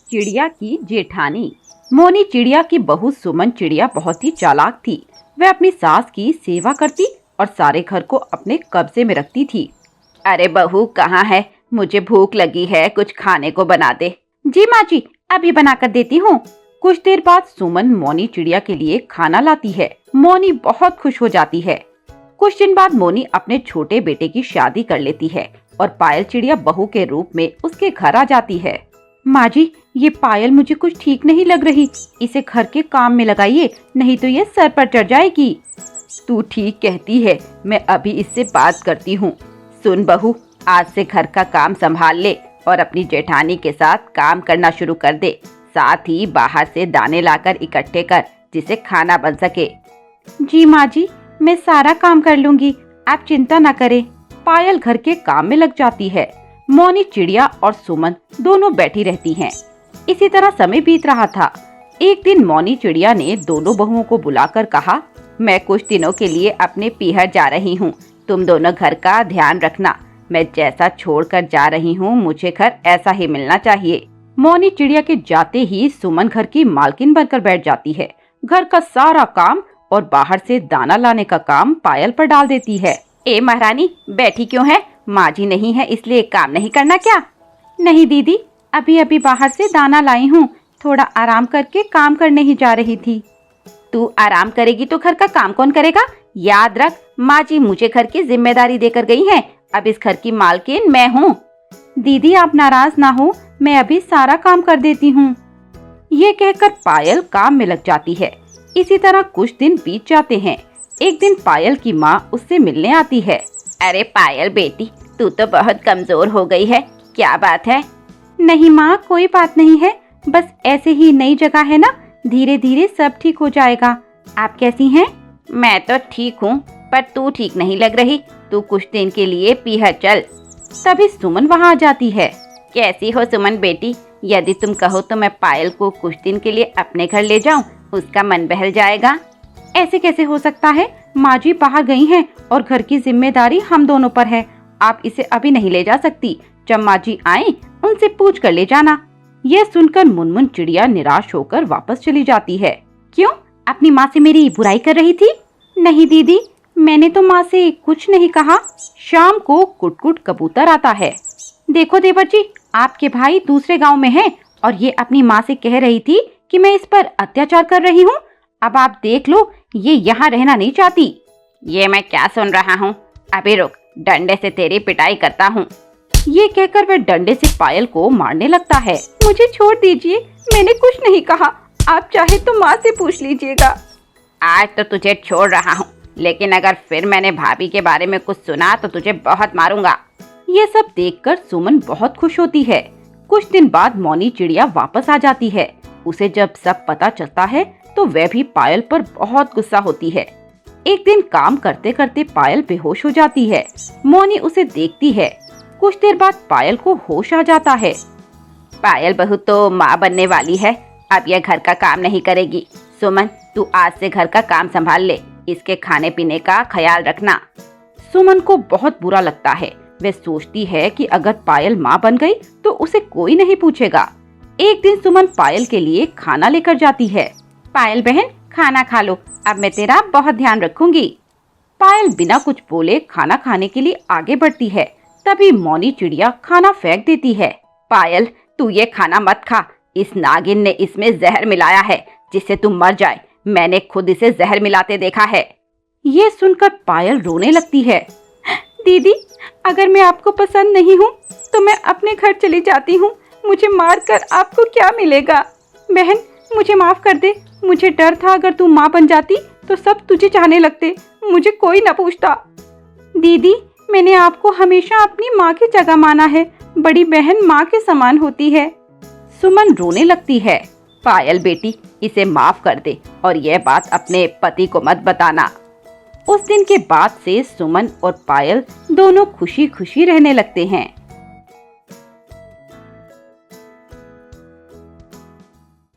चिड़िया की जेठानी। मोनी चिड़िया की बहू सुमन चिड़िया बहुत ही चालाक थी। वह अपनी सास की सेवा करती और सारे घर को अपने कब्जे में रखती थी। अरे बहू कहाँ है? मुझे भूख लगी है, कुछ खाने को बना दे। जी माँ जी, अभी बनाकर देती हूँ। कुछ देर बाद सुमन मोनी चिड़िया के लिए खाना लाती है। मोनी बहुत खुश हो जाती है। कुछ दिन बाद मोनी अपने छोटे बेटे की शादी कर लेती है और पायल चिड़िया बहू के रूप में उसके घर आ जाती है। माँ जी, ये पायल मुझे कुछ ठीक नहीं लग रही, इसे घर के काम में लगाइए, नहीं तो ये सर पर चढ़ जाएगी। तू ठीक कहती है, मैं अभी इससे बात करती हूँ। सुन बहू, आज से घर का काम संभाल ले और अपनी जेठानी के साथ काम करना शुरू कर दे। साथ ही बाहर से दाने लाकर इकट्ठे कर, जिसे खाना बन सके। जी माँ जी, मैं सारा काम कर लूंगी, आप चिंता न करें। पायल घर के काम में लग जाती है। मोनी चिड़िया और सुमन दोनों बैठी रहती हैं। इसी तरह समय बीत रहा था। एक दिन मोनी चिड़िया ने दोनों बहुओं को बुलाकर कहा, मैं कुछ दिनों के लिए अपने पीहर जा रही हूँ, तुम दोनों घर का ध्यान रखना। मैं जैसा छोड़कर जा रही हूँ, मुझे घर ऐसा ही मिलना चाहिए। मोनी चिड़िया के जाते ही सुमन घर की मालकिन बनकर बैठ जाती है। घर का सारा काम और बाहर से दाना लाने का काम पायल पर डाल देती है। ए महारानी, बैठी क्यों है? माँ जी नहीं है इसलिए काम नहीं करना क्या? नहीं दीदी, अभी अभी बाहर से दाना लाई हूँ, थोड़ा आराम करके काम करने ही जा रही थी। तू आराम करेगी तो घर का काम कौन करेगा? याद रख, माँ जी मुझे घर की जिम्मेदारी देकर गई हैं। अब इस घर की मालकिन मैं हूँ। दीदी आप नाराज ना हो, मैं अभी सारा काम कर देती हूँ। ये कहकर पायल काम में लग जाती है। इसी तरह कुछ दिन बीत जाते हैं। एक दिन पायल की माँ उससे मिलने आती है। अरे पायल बेटी, तू तो बहुत कमजोर हो गई है, क्या बात है? नहीं माँ, कोई बात नहीं है, बस ऐसे ही नई जगह है ना, धीरे धीरे सब ठीक हो जाएगा। आप कैसी हैं? मैं तो ठीक हूँ, पर तू ठीक नहीं लग रही। तू कुछ दिन के लिए पीहर चल। तभी सुमन वहाँ आ जाती है। कैसी हो सुमन बेटी? यदि तुम कहो तो मैं पायल को कुछ दिन के लिए अपने घर ले जाऊँ, उसका मन बहल जाएगा। ऐसे कैसे हो सकता है? माँ जी बाहर गई हैं और घर की जिम्मेदारी हम दोनों पर है। आप इसे अभी नहीं ले जा सकती, जब माँ जी आए उनसे पूछ कर ले जाना। यह सुनकर मुनमुन चिड़िया निराश होकर वापस चली जाती है। क्यों? अपनी माँ से मेरी बुराई कर रही थी? नहीं दीदी, मैंने तो माँ से कुछ नहीं कहा। शाम को कुटकुट कबूतर आता है। देखो देवर जी, आपके भाई दूसरे गांव में हैं और ये अपनी माँ से कह रही थी कि मैं इस पर अत्याचार कर रही हूँ। अब आप देख लो, ये यहाँ रहना नहीं चाहती। ये मैं क्या सुन रहा हूँ? अभी रुक, डंडे से तेरी पिटाई करता हूँ। ये कहकर वह डंडे से पायल को मारने लगता है। मुझे छोड़ दीजिए, मैंने कुछ नहीं कहा, आप चाहे तो माँ से पूछ लीजिएगा। आज तो तुझे छोड़ रहा हूँ, लेकिन अगर फिर मैंने भाभी के बारे में कुछ सुना तो तुझे बहुत मारूंगा। ये सब देखकर सुमन बहुत खुश होती है। कुछ दिन बाद मोनी चिड़िया वापस आ जाती है। उसे जब सब पता चलता है तो वह भी पायल पर बहुत गुस्सा होती है। एक दिन काम करते करते पायल बेहोश हो जाती है। मोनी उसे देखती है। कुछ देर बाद पायल को होश आ जाता है। पायल बहू तो माँ बनने वाली है, अब यह घर का काम नहीं करेगी। सुमन, तू आज से घर का काम संभाल ले, इसके खाने पीने का ख्याल रखना। सुमन को बहुत बुरा लगता है। वह सोचती है कि अगर पायल माँ बन गई तो उसे कोई नहीं पूछेगा। एक दिन सुमन पायल के लिए खाना लेकर जाती है। पायल बहन, खाना खा लो, अब मैं तेरा बहुत ध्यान रखूंगी। पायल बिना कुछ बोले खाना खाने के लिए आगे बढ़ती है। तभी मोनी चिड़िया खाना फेंक देती है। पायल, तू ये खाना मत खा, इस नागिन ने इसमें जहर मिलाया है जिससे तू मर जाए। मैंने खुद इसे जहर मिलाते देखा है। ये सुनकर पायल रोने लगती है। दीदी, अगर मैं आपको पसंद नहीं हूँ तो मैं अपने घर चली जाती हूँ, मुझे मारकर आपको क्या मिलेगा? बहन, मुझे माफ कर दे, मुझे डर था अगर तू माँ बन जाती तो सब तुझे चाहने लगते, मुझे कोई न पूछता। दीदी, मैंने आपको हमेशा अपनी माँ की जगह माना है, बड़ी बहन माँ के समान होती है। सुमन रोने लगती है। पायल बेटी, इसे माफ कर दे और यह बात अपने पति को मत बताना। उस दिन के बाद से सुमन और पायल दोनों खुशी खुशी रहने लगते हैं।